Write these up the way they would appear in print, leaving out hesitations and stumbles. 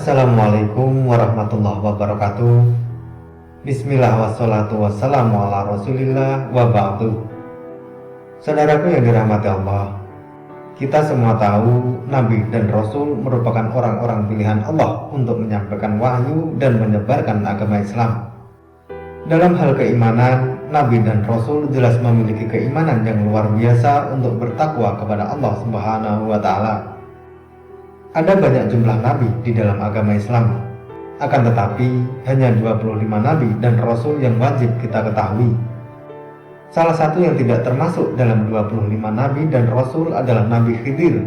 Assalamualaikum warahmatullahi wabarakatuh. Bismillah wassalatu wassalamu ala rasulillah wa ba'du. Saudaraku yang dirahmati Allah, kita semua tahu Nabi dan Rasul merupakan orang-orang pilihan Allah untuk menyampaikan wahyu dan menyebarkan agama Islam. Dalam hal keimanan, Nabi dan Rasul jelas memiliki keimanan yang luar biasa untuk bertakwa kepada Allah Subhanahu wa Ta'ala. Ada banyak jumlah nabi di dalam agama Islam, akan tetapi hanya 25 nabi dan rasul yang wajib kita ketahui. Salah satu yang tidak termasuk dalam 25 nabi dan rasul adalah Nabi Khidir.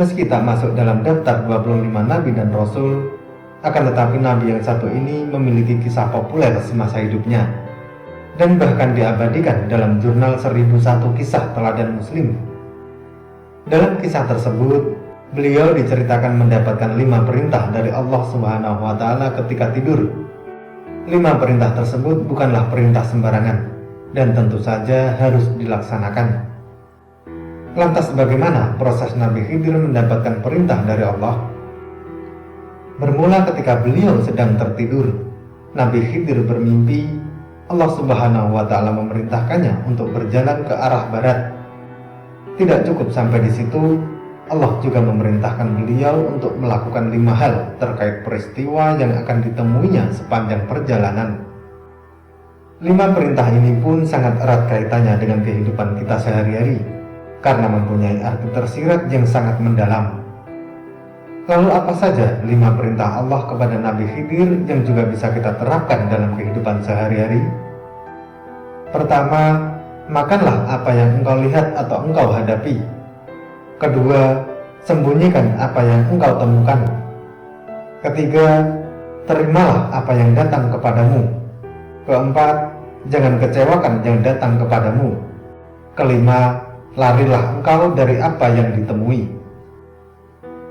Meski tak masuk dalam daftar 25 nabi dan rasul, akan tetapi nabi yang satu ini memiliki kisah populer semasa hidupnya, dan bahkan diabadikan dalam jurnal 1001 kisah teladan muslim. Dalam kisah tersebut, beliau diceritakan mendapatkan 5 perintah dari Allah Subhanahu wa Ta'ala ketika tidur. 5 perintah tersebut bukanlah perintah sembarangan dan tentu saja harus dilaksanakan. Lantas bagaimana proses Nabi Khidir mendapatkan perintah dari Allah? Bermula ketika beliau sedang tertidur, Nabi Khidir bermimpi Allah Subhanahu wa Ta'ala memerintahkannya untuk berjalan ke arah barat. Tidak cukup sampai di situ, Allah juga memerintahkan beliau untuk melakukan 5 hal terkait peristiwa yang akan ditemuinya sepanjang perjalanan. 5 perintah ini pun sangat erat kaitannya dengan kehidupan kita sehari-hari, karena mempunyai arti tersirat yang sangat mendalam. Lalu apa saja 5 perintah Allah kepada Nabi Khidir yang juga bisa kita terapkan dalam kehidupan sehari-hari? Pertama, makanlah apa yang engkau lihat atau engkau hadapi. Kedua, sembunyikan apa yang engkau temukan. Ketiga, terimalah apa yang datang kepadamu. Keempat, jangan kecewakan yang datang kepadamu. Kelima, larilah engkau dari apa yang ditemui.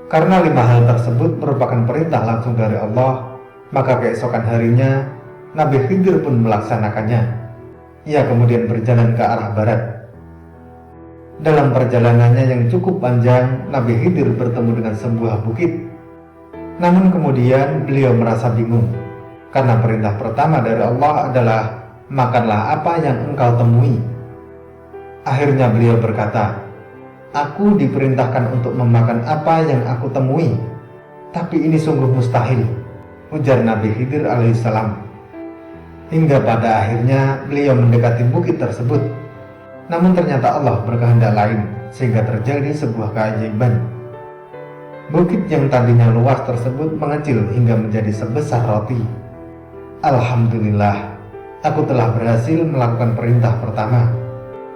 Karena 5 hal tersebut merupakan perintah langsung dari Allah, maka keesokan harinya Nabi Khidir pun melaksanakannya. Ia kemudian berjalan ke arah barat. Dalam perjalanannya yang cukup panjang, Nabi Khidir bertemu dengan sebuah bukit. Namun kemudian beliau merasa bingung, karena perintah pertama dari Allah adalah makanlah apa yang engkau temui. Akhirnya beliau berkata, aku diperintahkan untuk memakan apa yang aku temui, tapi ini sungguh mustahil, ujar Nabi Khidir alaihissalam. Hingga pada akhirnya beliau mendekati bukit tersebut. Namun ternyata Allah berkehendak lain, sehingga terjadi sebuah keajaiban. Bukit yang tadinya luas tersebut mengecil hingga menjadi sebesar roti. Alhamdulillah, aku telah berhasil melakukan perintah pertama.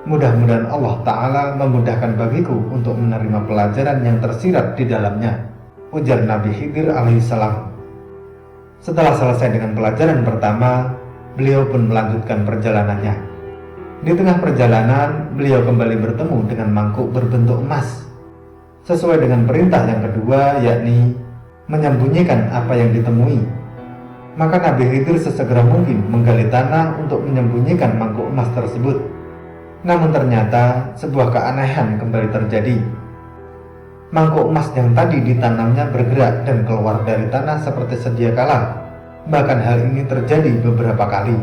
Mudah-mudahan Allah Ta'ala memudahkan bagiku untuk menerima pelajaran yang tersirat di dalamnya, ujar Nabi Khidir alaihissalam. Setelah selesai dengan pelajaran pertama, beliau pun melanjutkan perjalanannya. Di tengah perjalanan, beliau kembali bertemu dengan mangkuk berbentuk emas. Sesuai dengan perintah yang kedua, yakni menyembunyikan apa yang ditemui. Maka Nabi Khidir sesegera mungkin menggali tanah untuk menyembunyikan mangkuk emas tersebut. Namun ternyata sebuah keanehan kembali terjadi. Mangkuk emas yang tadi ditanamnya bergerak dan keluar dari tanah seperti sedia kala. Bahkan hal ini terjadi beberapa kali,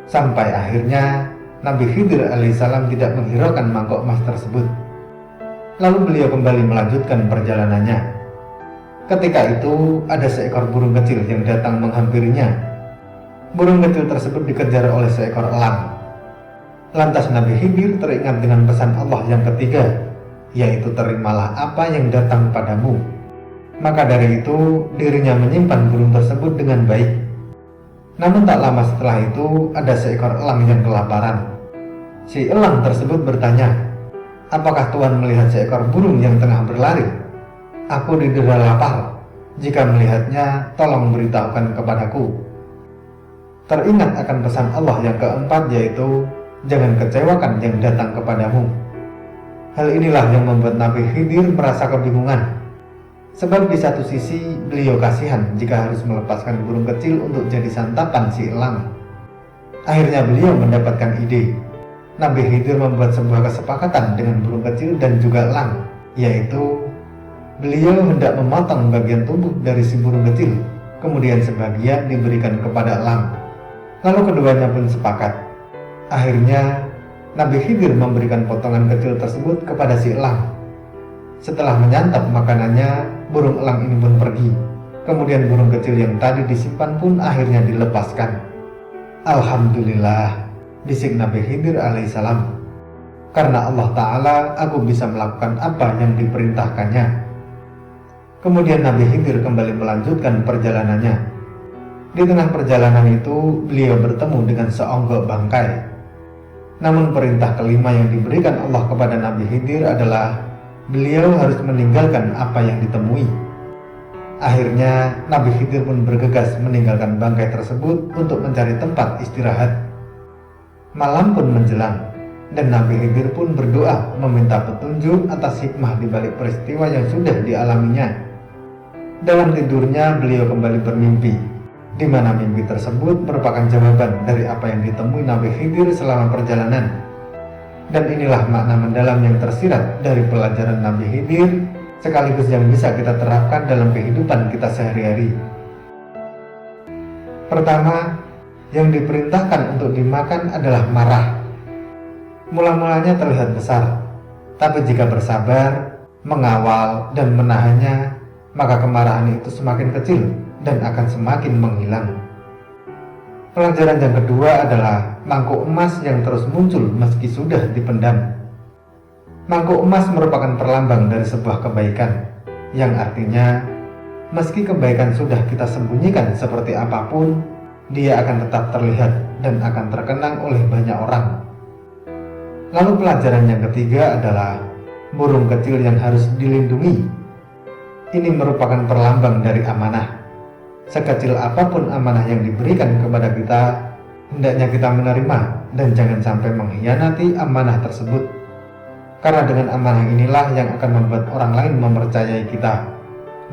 sampai akhirnya Nabi Khidir alaihissalam tidak menghiraukan mangkok emas tersebut. Lalu beliau kembali melanjutkan perjalanannya. Ketika itu ada seekor burung kecil yang datang menghampirinya. Burung kecil tersebut dikejar oleh seekor elang. Lantas Nabi Khidir teringat dengan pesan Allah yang ketiga, yaitu terimalah apa yang datang padamu. Maka dari itu dirinya menyimpan burung tersebut dengan baik. Namun tak lama setelah itu ada seekor elang yang kelaparan. Si elang tersebut bertanya, apakah Tuhan melihat seekor burung yang tengah berlari? Aku didera lapar. Jika melihatnya, tolong beritahukan kepadaku. Teringat akan pesan Allah yang keempat, yaitu jangan kecewakan yang datang kepadamu. Hal inilah yang membuat Nabi Khidir merasa kebingungan. Sebab di satu sisi beliau kasihan jika harus melepaskan burung kecil untuk jadi santapan si elang. Akhirnya beliau mendapatkan ide. Nabi Khidir membuat sebuah kesepakatan dengan burung kecil dan juga elang, yaitu Beliau hendak memotong bagian tubuh dari si burung kecil, kemudian sebagian diberikan kepada elang. Lalu keduanya pun sepakat. Akhirnya Nabi Khidir memberikan potongan kecil tersebut kepada si elang. Setelah menyantap makanannya, burung elang ini pun pergi. Kemudian burung kecil yang tadi disimpan pun akhirnya dilepaskan. Alhamdulillah, bisik Nabi Khidir alaihissalam. Karena Allah Ta'ala, aku bisa melakukan apa yang diperintahkannya. Kemudian Nabi Khidir kembali melanjutkan perjalanannya. Di tengah perjalanan itu, beliau bertemu dengan seonggok bangkai. Namun perintah kelima yang diberikan Allah kepada Nabi Khidir adalah beliau harus meninggalkan apa yang ditemui. Akhirnya Nabi Khidir pun bergegas meninggalkan bangkai tersebut untuk mencari tempat istirahat. Malam pun menjelang, dan Nabi Khidir pun berdoa meminta petunjuk atas hikmah di balik peristiwa yang sudah dialaminya. Dalam tidurnya beliau kembali bermimpi, di mana mimpi tersebut merupakan jawaban dari apa yang ditemui Nabi Khidir selama perjalanan. Dan inilah makna mendalam yang tersirat dari pelajaran Nabi Khidir, sekaligus yang bisa kita terapkan dalam kehidupan kita sehari-hari. Pertama, yang diperintahkan untuk dimakan adalah marah. Mula-mulanya terlihat besar, tapi jika bersabar, mengawal, dan menahannya, maka kemarahan itu semakin kecil dan akan semakin menghilang. Pelajaran yang kedua adalah mangkuk emas yang terus muncul meski sudah dipendam. Mangkuk emas merupakan perlambang dari sebuah kebaikan, yang artinya meski kebaikan sudah kita sembunyikan seperti apapun, dia akan tetap terlihat dan akan terkenang oleh banyak orang. Lalu pelajaran yang ketiga adalah burung kecil yang harus dilindungi. Ini merupakan perlambang dari amanah. Sekecil apapun amanah yang diberikan kepada kita, hendaknya kita menerima dan jangan sampai mengkhianati amanah tersebut. Karena dengan amanah inilah yang akan membuat orang lain mempercayai kita.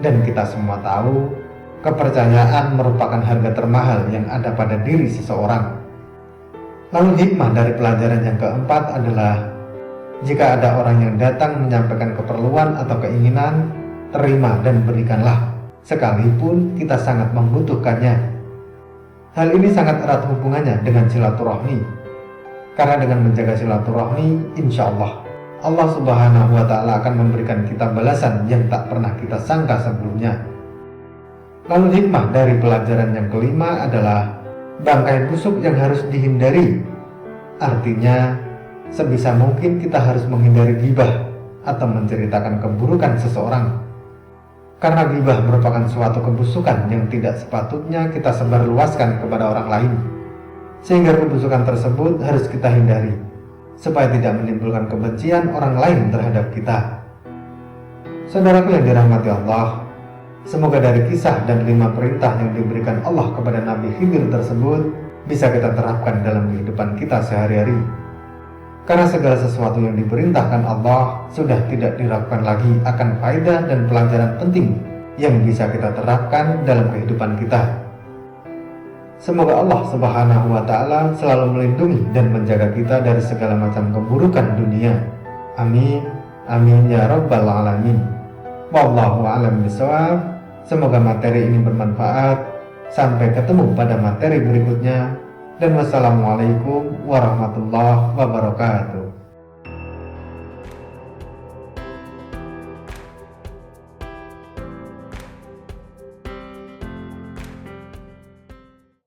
Dan kita semua tahu, kepercayaan merupakan harga termahal yang ada pada diri seseorang. Lalu hikmah dari pelajaran yang keempat adalah jika ada orang yang datang menyampaikan keperluan atau keinginan, terima dan berikanlah, sekalipun kita sangat membutuhkannya. Hal ini sangat erat hubungannya dengan silaturahmi. Karena dengan menjaga silaturahmi, insya Allah Subhanahu wa Ta'ala akan memberikan kita balasan yang tak pernah kita sangka sebelumnya. Lalu hikmah dari pelajaran yang kelima adalah bangkai busuk yang harus dihindari. Artinya, sebisa mungkin kita harus menghindari ghibah atau menceritakan keburukan seseorang. Karena ghibah merupakan suatu kebusukan yang tidak sepatutnya kita sebarluaskan kepada orang lain. Sehingga kebusukan tersebut harus kita hindari, supaya tidak menimbulkan kebencian orang lain terhadap kita. Saudaraku yang dirahmati Allah, semoga dari kisah dan 5 perintah yang diberikan Allah kepada Nabi Khidir tersebut bisa kita terapkan dalam kehidupan kita sehari-hari. Karena segala sesuatu yang diperintahkan Allah sudah tidak diragukan lagi akan faedah dan pelajaran penting yang bisa kita terapkan dalam kehidupan kita. Semoga Allah Subhanahu wa Ta'ala selalu melindungi dan menjaga kita dari segala macam keburukan dunia. Amin. Amin ya rabbal alamin. Wallahu a'lam bishawab. Semoga materi ini bermanfaat. Sampai ketemu pada materi berikutnya. Dan wassalamualaikum warahmatullahi wabarakatuh.